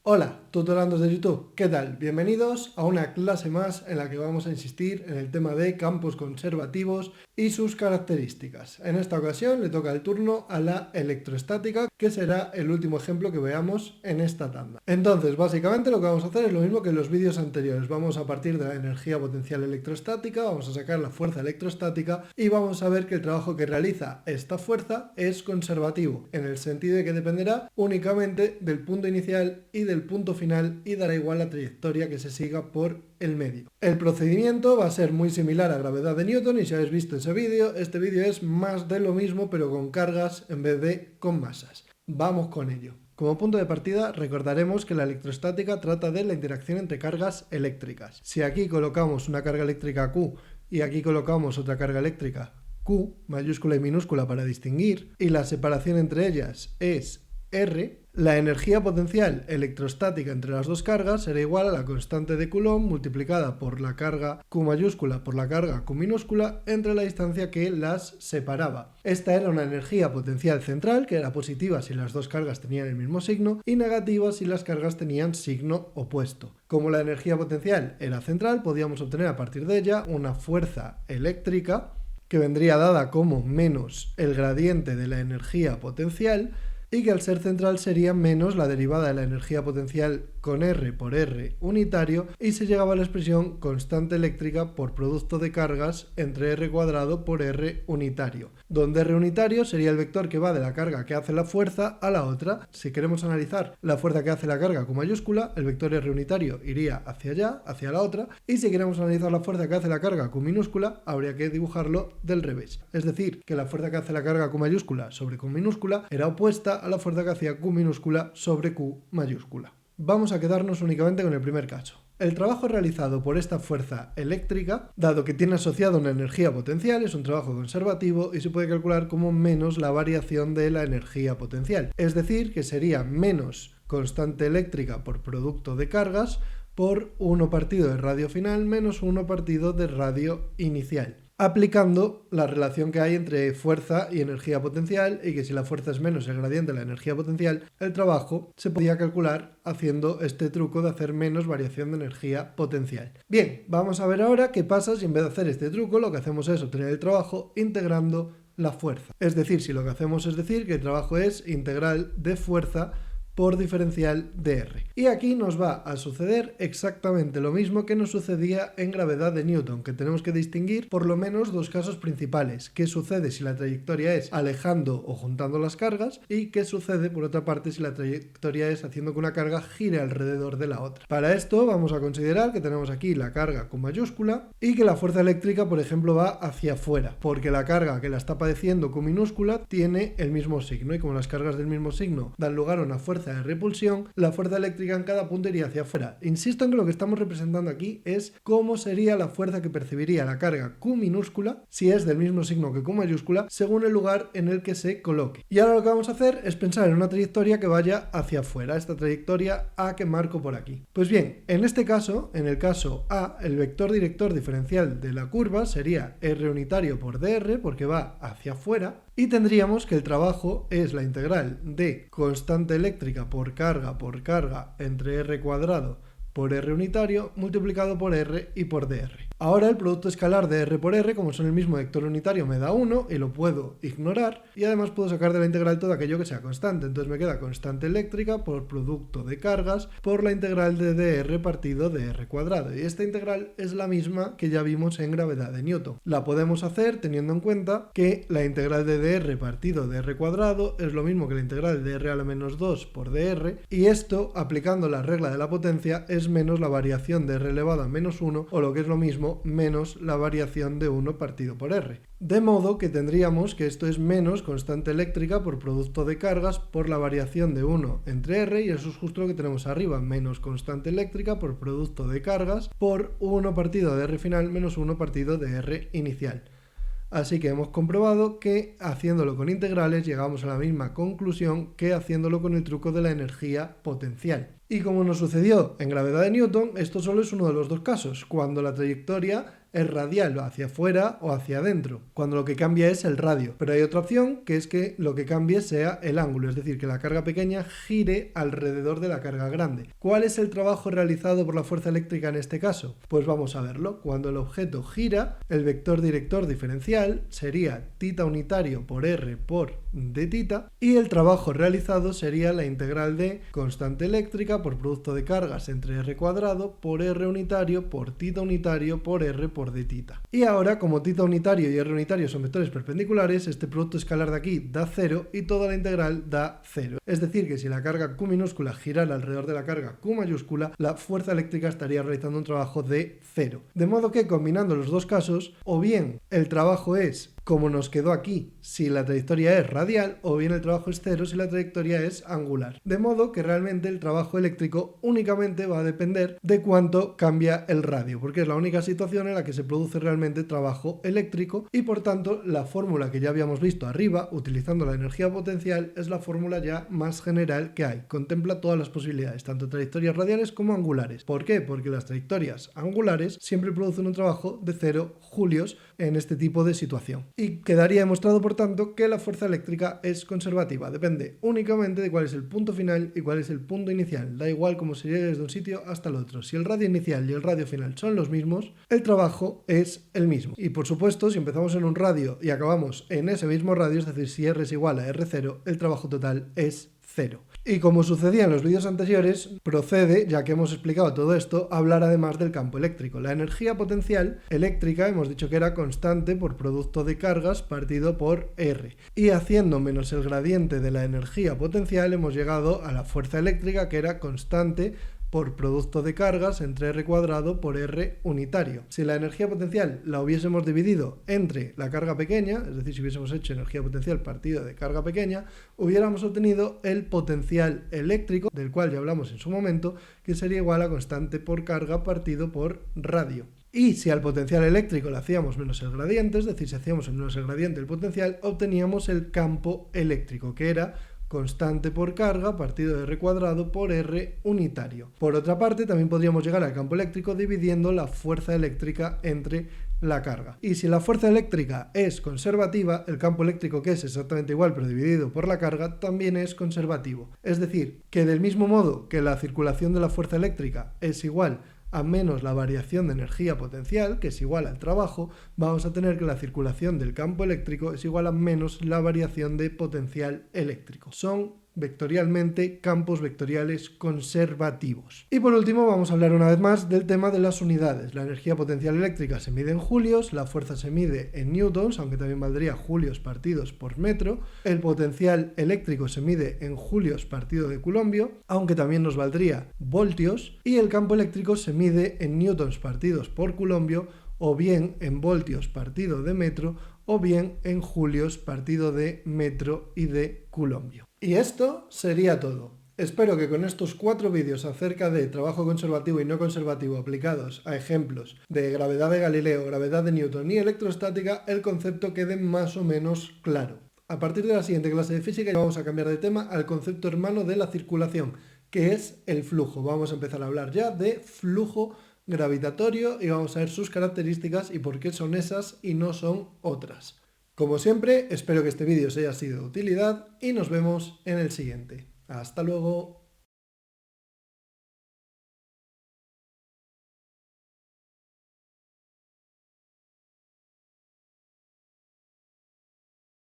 Hola, tutorandos de YouTube, ¿qué tal? Bienvenidos a una clase más en la que vamos a insistir en el tema de campos conservativos y sus características. En esta ocasión le toca el turno a la electrostática, que será el último ejemplo que veamos en esta tanda. Entonces, básicamente lo que vamos a hacer es lo mismo que en los vídeos anteriores. Vamos a partir de la energía potencial electrostática, vamos a sacar la fuerza electrostática y vamos a ver que el trabajo que realiza esta fuerza es conservativo, en el sentido de que dependerá únicamente del punto inicial y del punto final y dará igual la trayectoria que se siga por el medio. El procedimiento va a ser muy similar a gravedad de Newton y si habéis visto ese vídeo, este vídeo es más de lo mismo pero con cargas en vez de con masas. Vamos con ello. Como punto de partida recordaremos que la electrostática trata de la interacción entre cargas eléctricas. Si aquí colocamos una carga eléctrica Q y aquí colocamos otra carga eléctrica Q, mayúscula y minúscula para distinguir, y la separación entre ellas es R, la energía potencial electrostática entre las dos cargas será igual a la constante de Coulomb multiplicada por la carga Q mayúscula por la carga Q minúscula entre la distancia que las separaba. Esta era una energía potencial central que era positiva si las dos cargas tenían el mismo signo y negativa si las cargas tenían signo opuesto. Como la energía potencial era central, podíamos obtener a partir de ella una fuerza eléctrica que vendría dada como menos el gradiente de la energía potencial y que al ser central sería menos la derivada de la energía potencial con R por R unitario y se llegaba a la expresión constante eléctrica por producto de cargas entre R cuadrado por R unitario, donde R unitario sería el vector que va de la carga que hace la fuerza a la otra. Si queremos analizar la fuerza que hace la carga con mayúscula, el vector R unitario iría hacia allá, hacia la otra, y si queremos analizar la fuerza que hace la carga con minúscula, habría que dibujarlo del revés. Es decir, que la fuerza que hace la carga con mayúscula sobre Q minúscula era opuesta a la fuerza que hacía Q minúscula sobre Q mayúscula. Vamos a quedarnos únicamente con el primer caso. El trabajo realizado por esta fuerza eléctrica, dado que tiene asociada una energía potencial, es un trabajo conservativo y se puede calcular como menos la variación de la energía potencial. Es decir, que sería menos constante eléctrica por producto de cargas por 1 partido de radio final menos 1 partido de radio inicial, aplicando la relación que hay entre fuerza y energía potencial y que si la fuerza es menos el gradiente de la energía potencial, el trabajo se podía calcular haciendo este truco de hacer menos variación de energía potencial. Bien, vamos a ver ahora qué pasa si en vez de hacer este truco lo que hacemos es obtener el trabajo integrando la fuerza. Es decir, si lo que hacemos es decir que el trabajo es integral de fuerza por diferencial de R. Y aquí nos va a suceder exactamente lo mismo que nos sucedía en gravedad de Newton, que tenemos que distinguir por lo menos dos casos principales. ¿Qué sucede si la trayectoria es alejando o juntando las cargas? ¿Y qué sucede, por otra parte, si la trayectoria es haciendo que una carga gire alrededor de la otra? Para esto vamos a considerar que tenemos aquí la carga con mayúscula y que la fuerza eléctrica, por ejemplo, va hacia afuera, porque la carga que la está padeciendo con minúscula tiene el mismo signo y como las cargas del mismo signo dan lugar a una fuerza de repulsión, la fuerza eléctrica en cada punto iría hacia afuera. Insisto en que lo que estamos representando aquí es cómo sería la fuerza que percibiría la carga Q minúscula si es del mismo signo que Q mayúscula según el lugar en el que se coloque. Y ahora lo que vamos a hacer es pensar en una trayectoria que vaya hacia afuera, esta trayectoria A que marco por aquí. Pues bien, en este caso, en el caso A, el vector director diferencial de la curva sería R unitario por dr porque va hacia afuera. Y tendríamos que el trabajo es la integral de constante eléctrica por carga entre R cuadrado por R unitario multiplicado por R y por dr. Ahora el producto escalar de R por R, como son el mismo vector unitario, me da 1 y lo puedo ignorar y además puedo sacar de la integral todo aquello que sea constante. Entonces me queda constante eléctrica por producto de cargas por la integral de dr partido de R cuadrado. Y esta integral es la misma que ya vimos en gravedad de Newton. La podemos hacer teniendo en cuenta que la integral de dr partido de R cuadrado es lo mismo que la integral de dr a la menos 2 por dr y esto, aplicando la regla de la potencia, es menos la variación de R elevado a menos 1 o lo que es lo mismo menos la variación de 1 partido por R. De modo que tendríamos que esto es menos constante eléctrica por producto de cargas por la variación de 1 entre R y eso es justo lo que tenemos arriba, menos constante eléctrica por producto de cargas por 1 partido de R final menos 1 partido de R inicial. Así que hemos comprobado que haciéndolo con integrales llegamos a la misma conclusión que haciéndolo con el truco de la energía potencial. Y como nos sucedió en gravedad de Newton, esto solo es uno de los dos casos, cuando la trayectoria es radial, hacia afuera o hacia adentro, cuando lo que cambia es el radio. Pero hay otra opción, que es que lo que cambie sea el ángulo, es decir, que la carga pequeña gire alrededor de la carga grande. ¿Cuál es el trabajo realizado por la fuerza eléctrica en este caso? Pues vamos a verlo. Cuando el objeto gira, el vector director diferencial sería θ unitario por R por dθ, y el trabajo realizado sería la integral de constante eléctrica por producto de cargas entre R cuadrado por R unitario por θ unitario por R por dθ. Y ahora, como θ unitario y R unitario son vectores perpendiculares, este producto escalar de aquí da 0 y toda la integral da 0. Es decir, que si la carga Q minúscula girara alrededor de la carga Q mayúscula, la fuerza eléctrica estaría realizando un trabajo de 0. De modo que, combinando los dos casos, o bien el trabajo es como nos quedó aquí si la trayectoria es radial, o bien el trabajo es 0 si la trayectoria es angular. De modo que realmente el trabajo eléctrico únicamente va a depender de cuánto cambia el radio, porque es la única situación en la que se produce realmente trabajo eléctrico, y por tanto la fórmula que ya habíamos visto arriba, utilizando la energía potencial, es la fórmula ya más general que hay. Contempla todas las posibilidades, tanto trayectorias radiales como angulares. ¿Por qué? Porque las trayectorias angulares siempre producen un trabajo de 0 julios en este tipo de situación. Y quedaría demostrado, por tanto, que la fuerza eléctrica es conservativa. Depende únicamente de cuál es el punto final y cuál es el punto inicial. Da igual cómo se llegue desde un sitio hasta el otro. Si el radio inicial y el radio final son los mismos, el trabajo es el mismo. Y por supuesto, si empezamos en un radio y acabamos en ese mismo radio, es decir, si R es igual a R0, el trabajo total es 0. Y como sucedía en los vídeos anteriores, procede, ya que hemos explicado todo esto, a hablar además del campo eléctrico. La energía potencial eléctrica hemos dicho que era constante por producto de cargas partido por R. Y haciendo menos el gradiente de la energía potencial hemos llegado a la fuerza eléctrica, que era constante por producto de cargas entre R cuadrado por R unitario. Si la energía potencial la hubiésemos dividido entre la carga pequeña, es decir, si hubiésemos hecho energía potencial partido de carga pequeña, hubiéramos obtenido el potencial eléctrico, del cual ya hablamos en su momento, que sería igual a constante por carga partido por radio. Y si al potencial eléctrico le hacíamos menos el gradiente, es decir, si hacíamos menos el gradiente del potencial, obteníamos el campo eléctrico, que era constante por carga partido de R cuadrado por R unitario. Por otra parte, también podríamos llegar al campo eléctrico dividiendo la fuerza eléctrica entre la carga. Y si la fuerza eléctrica es conservativa, el campo eléctrico, que es exactamente igual pero dividido por la carga, también es conservativo. Es decir, que del mismo modo que la circulación de la fuerza eléctrica es igual a menos la variación de energía potencial, que es igual al trabajo, vamos a tener que la circulación del campo eléctrico es igual a menos la variación de potencial eléctrico. Son vectorialmente campos vectoriales conservativos. Y por último vamos a hablar una vez más del tema de las unidades. La energía potencial eléctrica se mide en julios, la fuerza se mide en newtons, aunque también valdría julios partidos por metro, el potencial eléctrico se mide en julios partido de coulombio, aunque también nos valdría voltios, y el campo eléctrico se mide en newtons partidos por coulombio, o bien en voltios partido de metro, o bien en julios partido de metro y de coulombio. Y esto sería todo. Espero que con estos 4 vídeos acerca de trabajo conservativo y no conservativo aplicados a ejemplos de gravedad de Galileo, gravedad de Newton y electrostática, el concepto quede más o menos claro. A partir de la siguiente clase de física ya vamos a cambiar de tema al concepto hermano de la circulación, que es el flujo. Vamos a empezar a hablar ya de flujo gravitatorio y vamos a ver sus características y por qué son esas y no son otras. Como siempre, espero que este vídeo os haya sido de utilidad y nos vemos en el siguiente. ¡Hasta luego!